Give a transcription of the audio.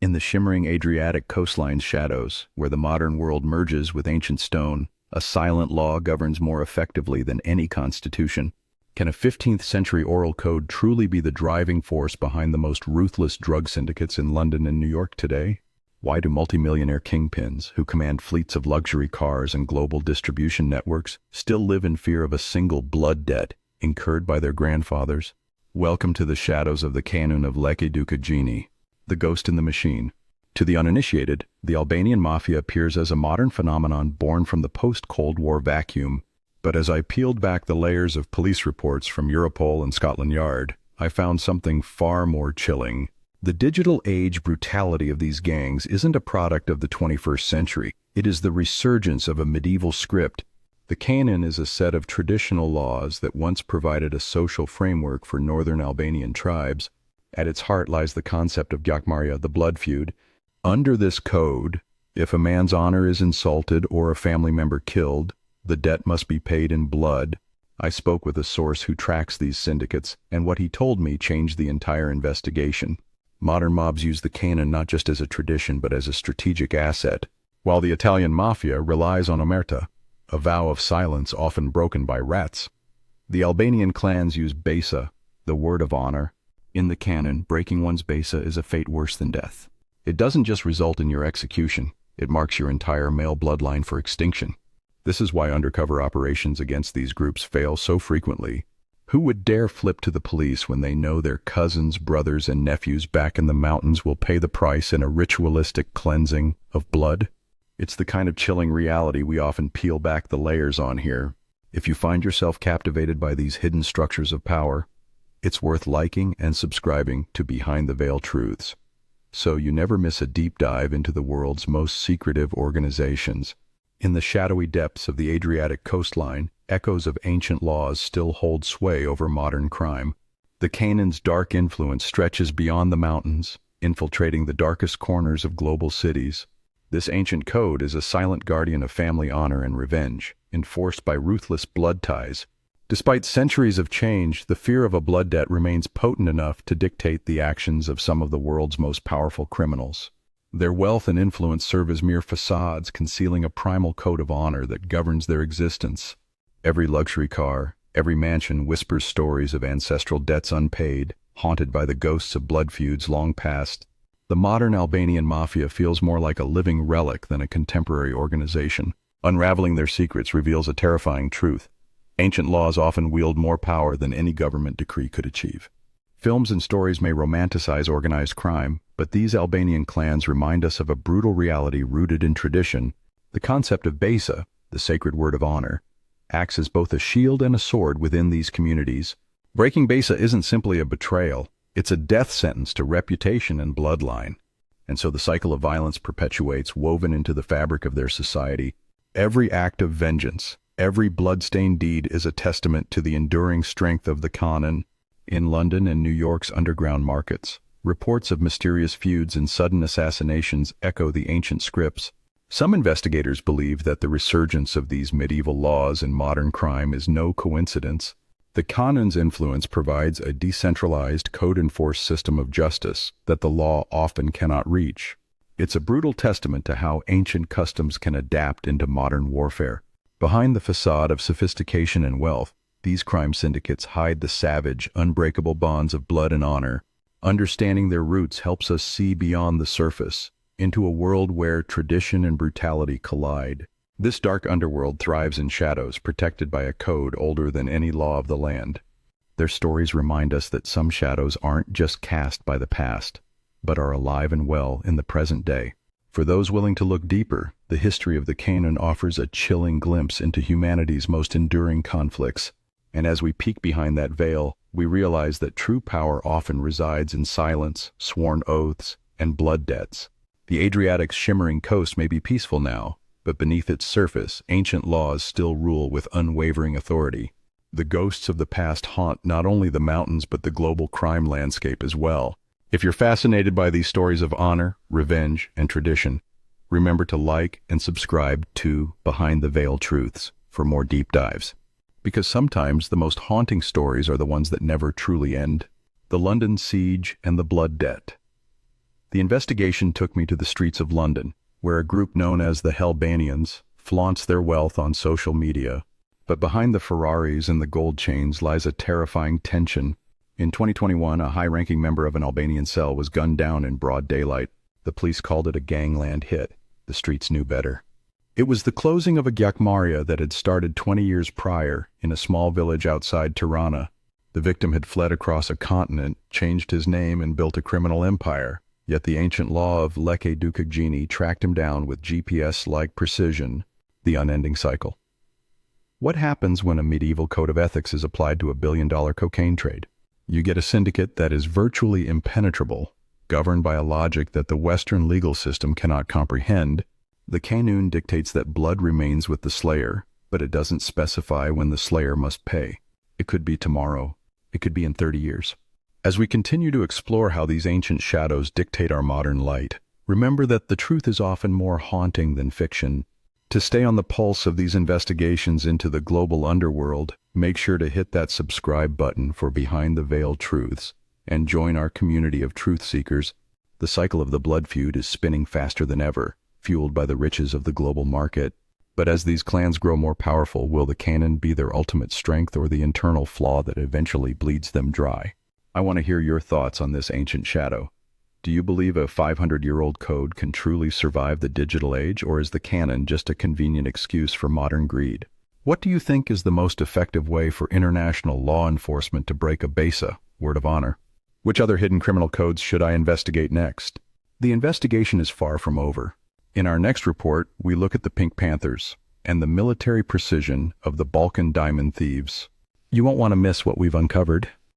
In the shimmering Adriatic coastline's shadows, where the modern world merges with ancient stone, a silent law governs more effectively than any constitution. Can a 15th century oral code truly be the driving force behind the most ruthless drug syndicates in London and New York today? Why do multimillionaire kingpins, who command fleets of luxury cars and global distribution networks, still live in fear of a single blood debt incurred by their grandfathers? Welcome to the shadows of the Kanun of Lekë Dukagjini, the ghost in the machine. To the uninitiated, the Albanian Mafia appears as a modern phenomenon born from the post-Cold War vacuum. But as I peeled back the layers of police reports from Europol and Scotland Yard, I found something far more chilling. The digital age brutality of these gangs isn't a product of the 21st century. It is the resurgence of a medieval script. The Kanun is a set of traditional laws that once provided a social framework for northern Albanian tribes. At its heart lies the concept of Gjakmarrja, the blood feud. Under this code, if a man's honor is insulted or a family member killed, the debt must be paid in blood. I spoke with a source who tracks these syndicates, and what he told me changed the entire investigation. Modern mobs use the Kanun not just as a tradition but as a strategic asset, while the Italian Mafia relies on omerta, a vow of silence often broken by rats. The Albanian clans use Besa, the word of honor. In the Kanun, breaking one's Besa is a fate worse than death. It doesn't just result in your execution, it marks your entire male bloodline for extinction. This is why undercover operations against these groups fail so frequently. Who would dare flip to the police when they know their cousins, brothers, and nephews back in the mountains will pay the price in a ritualistic cleansing of blood? It's the kind of chilling reality we often peel back the layers on here. If you find yourself captivated by these hidden structures of power, it's worth liking and subscribing to Behind the Veil Truths, so you never miss a deep dive into the world's most secretive organizations. In the shadowy depths of the Adriatic coastline, echoes of ancient laws still hold sway over modern crime. The Kanun's dark influence stretches beyond the mountains, infiltrating the darkest corners of global cities. This ancient code is a silent guardian of family honor and revenge, enforced by ruthless blood ties. Despite centuries of change, the fear of a blood debt remains potent enough to dictate the actions of some of the world's most powerful criminals. Their wealth and influence serve as mere facades, concealing a primal code of honor that governs their existence. Every luxury car, every mansion whispers stories of ancestral debts unpaid, haunted by the ghosts of blood feuds long past. The modern Albanian Mafia feels more like a living relic than a contemporary organization. Unraveling their secrets reveals a terrifying truth. Ancient laws often wield more power than any government decree could achieve. Films and stories may romanticize organized crime, but these Albanian clans remind us of a brutal reality rooted in tradition. The concept of Besa, the sacred word of honor, acts as both a shield and a sword within these communities. Breaking Besa isn't simply a betrayal, it's a death sentence to reputation and bloodline. And so the cycle of violence perpetuates, woven into the fabric of their society. Every act of vengeance, every blood-stained deed is a testament to the enduring strength of the Kanun. In London and New York's underground markets, reports of mysterious feuds and sudden assassinations echo the ancient scripts. Some investigators believe that the resurgence of these medieval laws in modern crime is no coincidence. The Kanun's influence provides a decentralized, code-enforced system of justice that the law often cannot reach. It's a brutal testament to how ancient customs can adapt into modern warfare. Behind the facade of sophistication and wealth, these crime syndicates hide the savage, unbreakable bonds of blood and honor. Understanding their roots helps us see beyond the surface, into a world where tradition and brutality collide. This dark underworld thrives in shadows, protected by a code older than any law of the land. Their stories remind us that some shadows aren't just cast by the past, but are alive and well in the present day. For those willing to look deeper, the history of the Kanun offers a chilling glimpse into humanity's most enduring conflicts. And as we peek behind that veil, we realize that true power often resides in silence, sworn oaths, and blood debts. The Adriatic's shimmering coast may be peaceful now, but beneath its surface, ancient laws still rule with unwavering authority. The ghosts of the past haunt not only the mountains but the global crime landscape as well. If you're fascinated by these stories of honor, revenge, and tradition, remember to like and subscribe to Behind the Veil Truths for more deep dives. Because sometimes the most haunting stories are the ones that never truly end. The London Siege and the Blood Debt. The investigation took me to the streets of London, where a group known as the Albanians flaunts their wealth on social media. But behind the Ferraris and the gold chains lies a terrifying tension. In 2021, a high-ranking member of an Albanian cell was gunned down in broad daylight. The police called it a gangland hit. The streets knew better. It was the closing of a Gjakmarrja that had started 20 years prior in a small village outside Tirana. The victim had fled across a continent, changed his name, and built a criminal empire. Yet the ancient law of Lekë Dukagjini tracked him down with GPS-like precision. The unending cycle. What happens when a medieval code of ethics is applied to a billion-dollar cocaine trade? You get a syndicate that is virtually impenetrable, governed by a logic that the Western legal system cannot comprehend. The Kanun dictates that blood remains with the slayer, but it doesn't specify when the slayer must pay. It could be tomorrow. It could be in 30 years. As we continue to explore how these ancient shadows dictate our modern light, remember that the truth is often more haunting than fiction. To stay on the pulse of these investigations into the global underworld, make sure to hit that subscribe button for Behind the Veil Truths and join our community of truth seekers. The cycle of the blood feud is spinning faster than ever, fueled by the riches of the global market. But as these clans grow more powerful, will the canon be their ultimate strength or the internal flaw that eventually bleeds them dry? I want to hear your thoughts on this ancient shadow. Do you believe a 500-year-old code can truly survive the digital age, or is the canon just a convenient excuse for modern greed? What do you think is the most effective way for international law enforcement to break a Besa, word of honor? Which other hidden criminal codes should I investigate next? The investigation is far from over. In our next report, we look at the Pink Panthers and the military precision of the Balkan diamond thieves. You won't want to miss what we've uncovered.